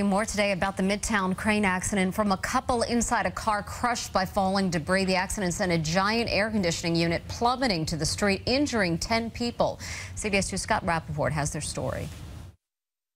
More today about the Midtown crane accident from a couple inside a car crushed by falling debris. The accident sent a giant air conditioning unit plummeting to the street, injuring 10 people. CBS 2's Scott Rapoport has their story.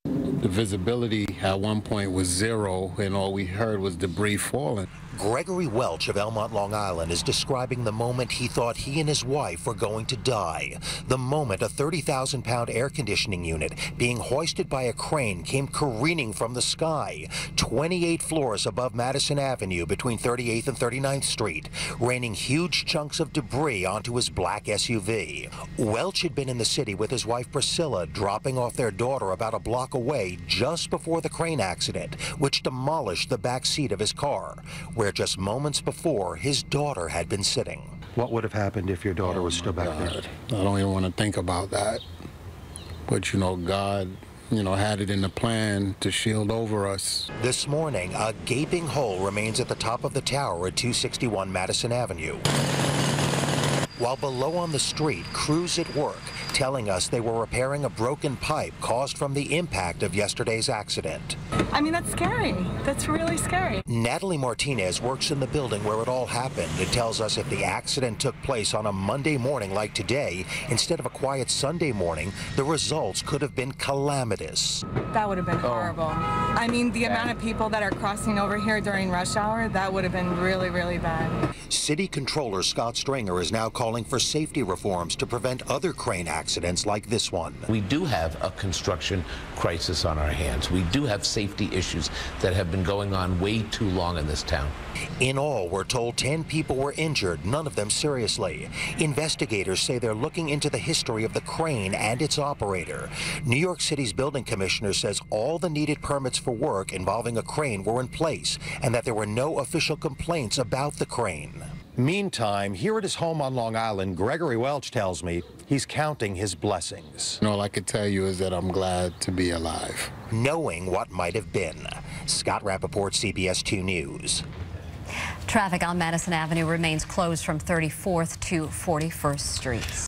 The visibility at one point was zero, and all we heard was debris falling. Gregory Welch of Elmont, Long Island, is describing the moment he thought he and his wife were going to die. The moment a 30,000-pound air conditioning unit being hoisted by a crane came careening from the sky, 28 floors above Madison Avenue between 38th and 39th Street, raining huge chunks of debris onto his black SUV. Welch had been in the city with his wife Priscilla, dropping off their daughter about a block away just before the crane accident, which demolished the back seat of his car, where just moments before his daughter had been sitting. What would have happened if your daughter was still back there? I don't even want to think about that. But, God, had it in the plan to shield over us. This morning, a gaping hole remains at the top of the tower at 261 Madison Avenue. While below on the street, crews at work telling us they were repairing a broken pipe caused from the impact of yesterday's accident. I mean, that's scary. That's really scary. Natalie Martinez works in the building where it all happened. It tells us if the accident took place on a Monday morning like today, instead of a quiet Sunday morning, the results could have been calamitous. That would have been horrible. I mean, the amount of people that are crossing over here during rush hour, that would have been really, really bad. City Controller Scott Stringer is now calling for safety reforms to prevent other crane accidents like this one. We do have a construction crisis on our hands. We do have safety issues that have been going on way too long in this town. In all, we're told 10 people were injured, none of them seriously. Investigators say they're looking into the history of the crane and its operator. New York City's building commissioner says all the needed permits for work involving a crane were in place and that there were no official complaints about the crane. Meantime, here at his home on Long Island, Gregory Welch tells me he's counting his blessings. All I could tell you is that I'm glad to be alive. Knowing what might have been. Scott Rapoport, CBS 2 News. Traffic on Madison Avenue remains closed from 34th to 41st Streets.